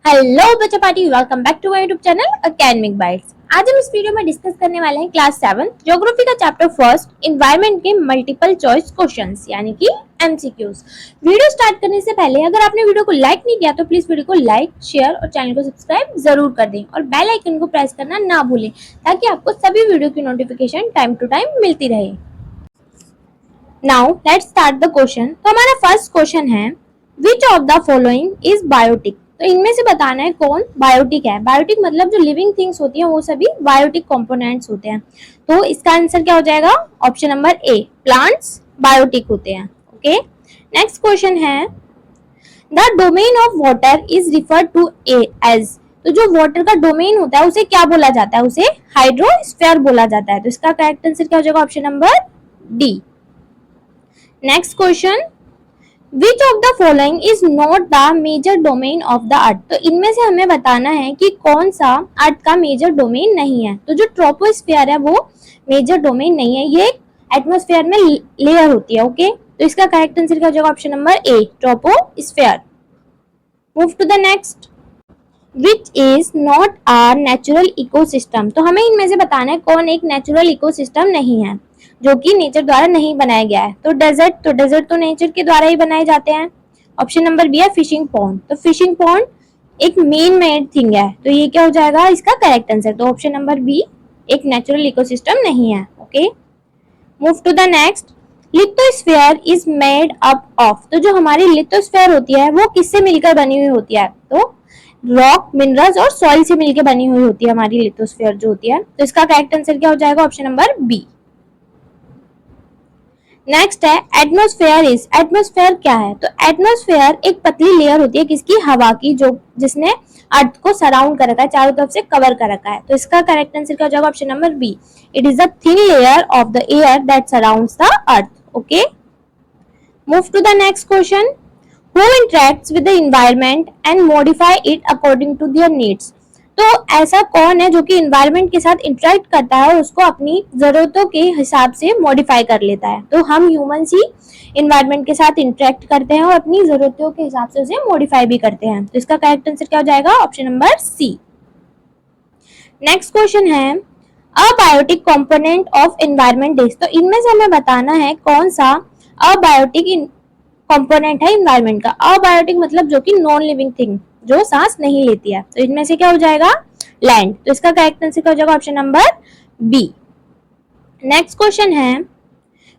Hello बच्चा party, welcome back to my YouTube channel academic bytes. आज हम इस वीडियो में डिस्कस करने वाले हैं क्लास 7 ज्योग्राफी का चैप्टर फर्स्ट एनवायरनमेंट के मल्टीपल चॉइस क्वेश्चंस यानी कि एमसीक्यूज। वीडियो स्टार्ट करने से पहले अगर आपने वीडियो को लाइक नहीं किया तो प्लीज वीडियो को लाइक, शेयर और चैनल को सब्सक्राइब जरूर कर दें और बेल आइकन को प्रेस करना ना भूलें ताकि आपको सभी वीडियो की नोटिफिकेशन टाइम टू टाइम मिलती रहे। Now let's start the question. तो हमारा फर्स्ट क्वेश्चन है, which of the following is biotic. तो इनमें से बताना है कौन बायोटिक है। बायोटिक मतलब जो लिविंग थिंग्स होती हैं वो सभी बायोटिक कंपोनेंट्स होते हैं। तो इसका आंसर क्या हो जाएगा? Option number A, plants biotic होते हैं। ओके, नेक्स्ट क्वेश्चन है, the domain of water is referred to as. तो जो वाटर का डोमेन होता है उसे क्या बोला जाता है? उसे हाइड्रोस्फीयर बोला जाता है। तो इसका करेक्ट आंसर क्या हो जाएगा? Option number D. Next question, which of the following is not the major domain of the earth. तो इनमें से हमें बताना है कि कौन सा अर्थ का मेजर डोमेन नहीं है। तो जो ट्रोपोस्फीयर है वो मेजर डोमेन नहीं है, ये एटमॉस्फेयर में लेयर होती है। ओके, तो इसका करेक्ट आंसर क्या हो जाएगा? Option number A, troposphere. Move to the next, which is not a natural ecosystem. तो हमें इनमें से बताना है कौन एक नेचुरल इकोसिस्टम नहीं है, जो कि नेचर द्वारा नहीं बनाया गया है। तो डेजर्ट तो नेचर के द्वारा ही बनाए जाते हैं। ऑप्शन नंबर बी है फिशिंग पॉन्ड। तो फिशिंग पॉन्ड एक मेड थिंग है, तो ये क्या हो जाएगा इसका करेक्ट आंसर? तो ऑप्शन नंबर बी एक नेचुरल इकोसिस्टम नहीं है। Okay, move to the next, lithosphere is made up of. तो जो हमारी लिथोस्फीयर होती है वो किससे मिलकर बनी हुई होती है? तो रॉक, मिनरल्स और सॉइल से मिलकर बनी हुई होती है हमारी लिथोस्फीयर जो होती है। तो इसका करेक्ट आंसर क्या हो जाएगा? Option number B. नेक्स्ट है एटमॉस्फेयर इज। एटमॉस्फेयर क्या है? तो एटमॉस्फेयर एक पतली लेयर होती है किसकी? हवा की, जो जिसने अर्थ को सराउंड कर रखा है, चारों तरफ से कवर कर रखा है। तो इसका करेक्ट आंसर क्या हो जाएगा? Option number B, it is the thin layer of the air that surrounds the earth. Okay, move to the next question, who interacts with the environment and modify it according to their needs. तो ऐसा कौन है जो कि environment के साथ interact करता है और उसको अपनी जरूरतों के हिसाब से मॉडिफाई कर लेता है? तो हम ह्यूमंस ही एनवायरनमेंट के साथ इंटरेक्ट करते हैं और अपनी जरूरतों के हिसाब से उसे मॉडिफाई भी करते हैं। तो इसका करेक्ट आंसर क्या हो जाएगा? Option number C. Next question है, abiotic component of environment is. तो इनमें से हमें बताना है कौन सा अबायोटिक कंपोनेंट है एनवायरनमेंट का। अबायोटिक मतलब जो कि नॉन लिविंग थिंग, जो सांस नहीं लेती है। तो इनमें से क्या हो जाएगा? लैंड। तो इसका करेक्ट आंसर क्या हो जाएगा? Option number B. Next question है,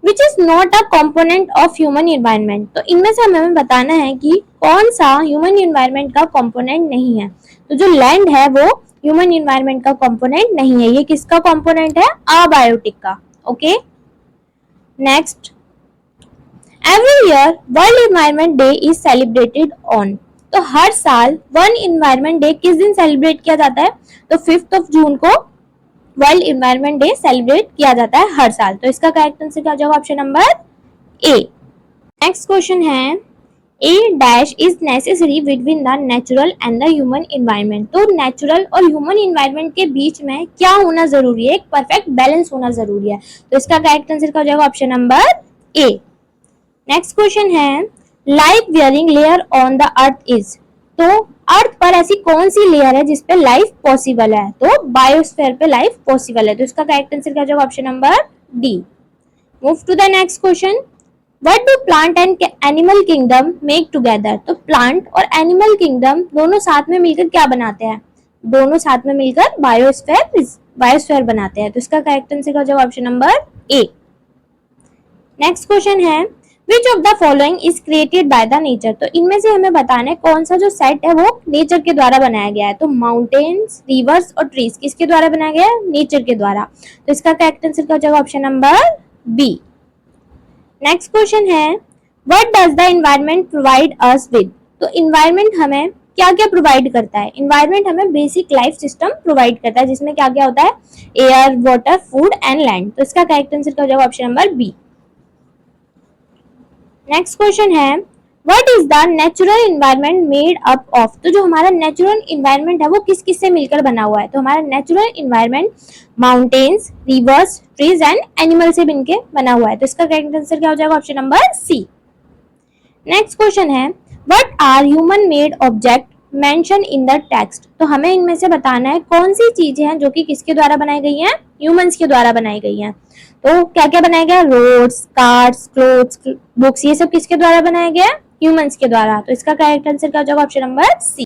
which is not a component of human environment. तो इनमें से हमें बताना है कि कौन सा ह्यूमन एनवायरनमेंट का कंपोनेंट नहीं है। तो जो लैंड है वो ह्यूमन एनवायरनमेंट का कंपोनेंट नहीं है। ये किसका कंपोनेंट है? अबायोटिक का। Okay, next, every year world environment day is celebrated on. तो हर साल वर्ल्ड एनवायरनमेंट डे किस दिन सेलिब्रेट किया जाता है? तो 5 जून को वर्ल्ड एनवायरनमेंट डे सेलिब्रेट किया जाता है हर साल। तो इसका करेक्ट आंसर क्या हो जाएगा? Option number A. Next question है, a dash is necessary between the natural and the human environment. तो नेचुरल और ह्यूमन एनवायरनमेंट के बीच में क्या होना जरूरी है? एक परफेक्ट बैलेंस होना जरूरी है। तो इसका करेक्ट आंसर क्या हो जाएगा? Option number A. Next question है, life bearing layer on the earth is. तो अर्थ पर ऐसी कौन सी लेयर है जिसपे लाइफ पॉसिबल है? तो बायोस्फीयर पे लाइफ पॉसिबल है। तो इसका करेक्ट आंसर क्या हो जाएगा? Option number D. Move to the next question, what do plant and animal kingdom make together. तो प्लांट और एनिमल किंगडम दोनों साथ में मिलकर क्या बनाते हैं? दोनों साथ में मिलकर बायोस्फीयर बनाते हैं। तो इसका करेक्ट आंसर क्या हो जाएगा? Option number A. Next question है, which of the following is created by the nature. तो इनमें से हमें बताना है कौन सा जो सेट है वो नेचर के द्वारा बनाया गया है। तो माउंटेन्स, रिवर्स और ट्रीज किसके द्वारा बनाया गया है? नेचर के द्वारा। तो इसका करेक्ट आंसर क्या हो जाएगा? Option number B. Next question है, what does the environment provide us with. तो एनवायरनमेंट हमें क्या क्या प्रोवाइड करता है? एनवायरनमेंट हमें बेसिक लाइफ सिस्टम प्रोवाइड करता है जिसमें क्या क्या होता है? Air, water, food and land. तो इसका करेक्ट आंसर क्या हो जाएगा? Option number B. Next question है, what is the natural environment made up of. तो जो हमारा नेचुरल एनवायरनमेंट है वो किस किस से मिलकर बना हुआ है? तो हमारा natural environment mountains, reverse, trees and animal से मिलकर बना हुआ है। तो इसका करेक्ट आंसर क्या हो जाएगा? Option number C. Next question है, what are human made object mention in the text. तो हमें इनमें से बताना है कौन सी चीजें हैं जो कि किसके द्वारा बनाई गई हैं, ह्यूमंस के द्वारा बनाई गई हैं। तो क्या क्या बनाया गया, रोड्स, कार्स, क्लोथ्स, बुक्स, ये सब किसके द्वारा बनाया गया, ह्यूमंस के द्वारा। तो इसका करेक्ट आंसर क्या हो जाएगा, option number C.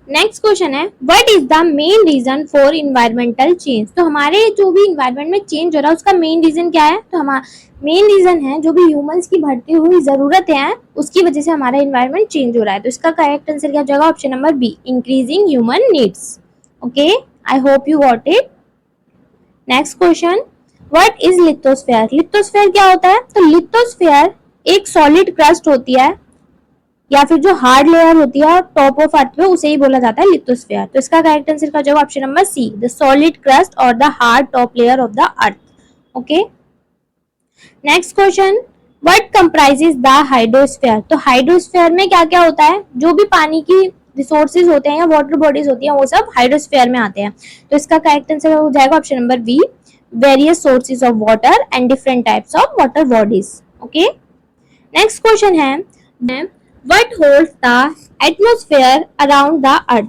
Next question है, what is the main reason for environmental change. तो हमारे जो भी इन्वायरमेंट में चेंज हो रहा है उसका मेन रीजन क्या है, तो हमारा मेन रीजन है जो भी ह्यूमंस की बढ़ती हुई जरूरतें हैं उसकी वजह से हमारा इन्वायरमेंट चेंज हो रहा है। तो इसका करेक्ट आंसर क्या हो जाएगा, option number B, increasing human needs. Okay, I hope you got it. Next question, what is lithosphere. Lithosphere क्या होता है, तो लिथोस्फेयर एक सॉलिड क्रस्ट होती है या फिर जो हार्ड लेयर होती है टॉप ऑफ अर्थ पे, उसे ही बोला जाता है लिथोस्फेयर। तो इसका करेक्ट आंसर क्या हो जाएगा, option number C, the solid crust और the hard top layer of the earth. Okay, next question, what comprises the hydrosphere. तो हाइड्रोस्फेयर में क्या क्या होता है, जो भी पानी की रिसोर्सेज होते हैं या वाटर बॉडीज होती हैं वो सब हाइड्रोस्फेयर में आते हैं। तो इसका करेक्ट आंसर हो जाएगा option number B, various sources of water and different types of water bodies. Okay, next question है, what holds the atmosphere around the earth.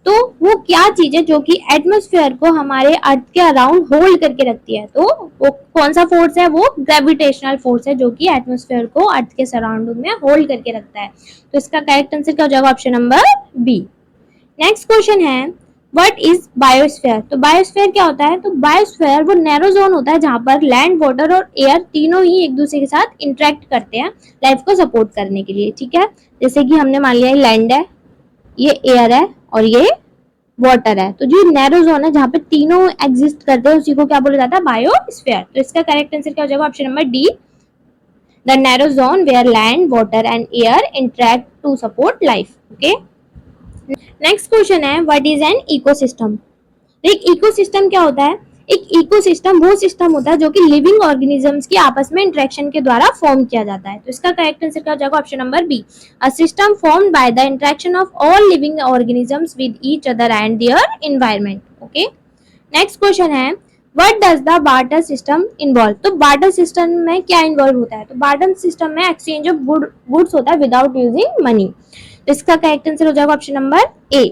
तो वो क्या चीज है जो कि एटमॉस्फेयर को हमारे अर्थ के अराउंड होल्ड करके रखती है। तो वो कौन सा फोर्स है, वो ग्रेविटेशनल फोर्स है जो कि एटमॉस्फेयर को अर्थ के सराउंडिंग में होल्ड करके रखता है। तो इसका करेक्ट आंसर क्या हो जाएगा, option number B. Next question है, व्हाट इज बायोस्फेयर। तो बायोस्फेयर क्या होता है, तो बायोस्फेयर वो नैरो जोन होता है जहां पर लैंड, वाटर और एयर तीनों ही एक दूसरे के साथ इंटरेक्ट करते हैं लाइफ को सपोर्ट करने के लिए। ठीक है, जैसे कि हमने मान लिया लैंड है, ये एयर है और ये वाटर है। तो जो नैरो जोन है जहां पे तीनों एग्जिस्ट करते हैं उसी को क्या बोला जाता है, बायोस्फीयर। तो इसका करेक्ट आंसर क्या हो जाएगा, option number D, the narrow zone where land, water and air interact to support life. Okay, next question है, व्हाट इज एन इकोसिस्टम। एक इकोसिस्टम क्या होता है, एक इकोसिस्टम वो सिस्टम होता है जो कि लिविंग ऑर्गेनिजम्स की आपस में इंटरेक्शन के द्वारा फॉर्म किया जाता है। तो इसका करेक्ट आंसर क्या हो जाएगा, option number B, a system formed by the interaction of all living organisms with each other and their environment. Okay, next question है, what does the barter system involve. तो बार्टर सिस्टम में क्या involve होता है, तो barter system में exchange of goods होता है विदाउट यूजिंग मनी। तो इसका करेक्ट आंसर हो जाएगा option number A.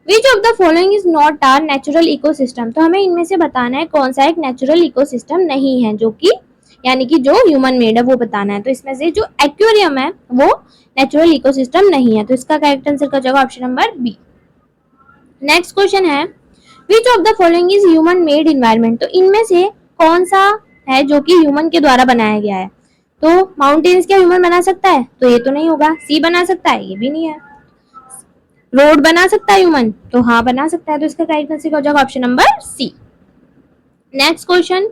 Which of the following is not a natural ecosystem. तो हमें इनमें से बताना है कौन सा एक नेचुरल इकोसिस्टम नहीं है, जो कि यानी कि जो ह्यूमन मेड है वो बताना है। तो इसमें से जो एक्वेरियम है वो नेचुरल इकोसिस्टम नहीं है। तो इसका करेक्ट आंसर का जगह option number B. Next question है, which of the following is human made environment. तो इनमें से कौन सा है जो कि ह्यूमन के द्वारा बनाया गया है। तो माउंटेन्स क्या ह्यूमन बना सकता है, तो ये तो नहीं होगा। सी बना सकता है, ये भी नहीं है। रोड बना सकता है ह्यूमन, तो हाँ बना सकता है। तो इसका करेक्ट आंसर हो जाएगा option number C. Next question,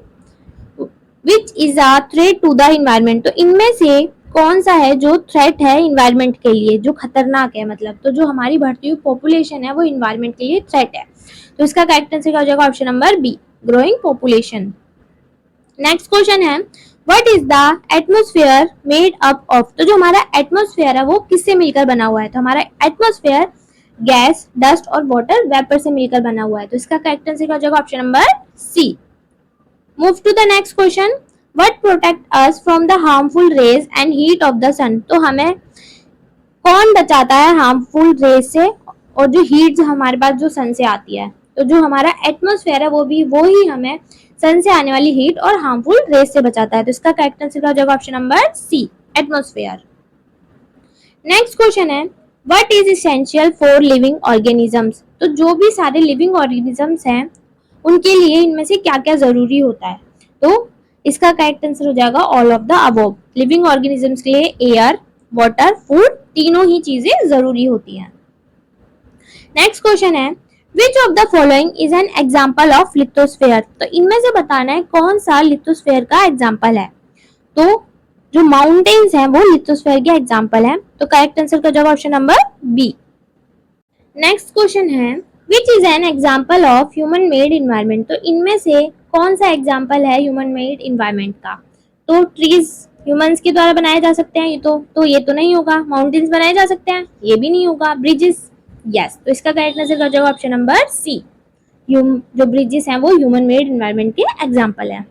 which is a threat to the environment. तो इनमें से कौन सा है जो थ्रेट है इन्वायरमेंट के लिए, जो खतरनाक है, मतलब तो जो हमारी बढ़ती हुई पॉपुलेशन है वो इन्वायरमेंट के लिए थ्रेट है। तो इसका करेक्ट आंसर हो जाएगा option number B, growing population. Next question है, what is the atmosphere made up of. तो जो हमारा एटमॉस्फेयर है वो किससे मिलकर बना हुआ है। तो हमारा एटमॉस्फेयर गैस, डस्ट और वाटर वेपर से मिलकर बना हुआ है। तो इसका करेक्ट आंसर हो जाएगा option number C. Move to the next question, what protect us from the harmful rays and heat of the sun. तो हमें कौन बचाता है हार्मफुल रेज से और जो हीट हमारे पास जो सन से आती है। तो जो हमारा एटमॉस्फेयर है वो ही हमें सन से आने वाली हीट और हार्मफुल रेज से बचाता है। तो इसका करेक्ट आंसर हो जाएगा option number C, atmosphere. Next question है, what is essential for living organisms. तो जो भी सारे लिविंग ऑर्गेनिजम्स हैं उनके लिए इनमें से क्या क्या जरूरी होता है। तो इसका करेक्ट आंसर हो जाएगा all of the above. Living organisms के लिए एयर, वाटर, फूड तीनों ही चीजें जरूरी होती हैं। नेक्स्ट क्वेश्चन है, which of the following is an example of lithosphere. तो इनमें से बताना है कौन सा लिथोस्फेयर का एग्जाम्पल है। तो जो माउंटेन्स हैं वो लिथोस्फेयर के एग्जाम्पल हैं। तो करेक्ट आंसर का जवाब option number B. Next question है, which is an example of human made environment. तो इनमें से कौन सा एग्जाम्पल है ह्यूमन मेड इन्वायरमेंट का। तो ट्रीज ह्यूमंस के द्वारा बनाए जा सकते हैं, ये तो नहीं होगा। माउंटेन्स बनाए जा सकते हैं, ये भी नहीं होगा। Bridges, yes. तो इसका करेक्ट आंसर का जवाब ऑप्शन नंबर सी, जो ब्रिजेस हैं वो ह्यूमन मेड इन्वायरमेंट के एग्जाम्पल है।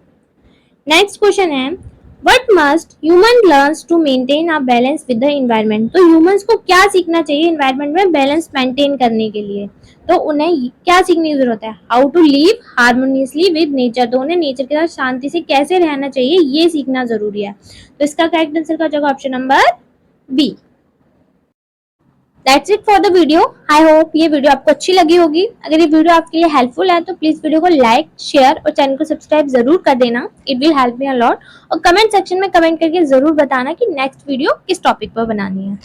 नेक्स्ट क्वेश्चन है, What must human learns to maintain a balance with the environment? तो humans को क्या सीखना चाहिए environment में balance maintain करने के लिए? तो उन्हें क्या सीखने की जरूरत है? How to live harmoniously with nature. तो उन्हें नेचर के साथ शांति से कैसे रहना चाहिए ये सीखना जरूरी है. तो इसका करेक्ट आंसर का जगह option number B. That's it for the video. I hope ये वीडियो आपको अच्छी लगी होगी. अगर ये वीडियो आपके लिए हेल्पफुल है तो प्लीज वीडियो को लाइक, शेयर और चैनल को सब्सक्राइब जरूर कर देना. It will help me a lot. और कमेंट सेक्शन में कमेंट करके जरूर बताना कि नेक्स्ट वीडियो किस टॉपिक पर बनानी है.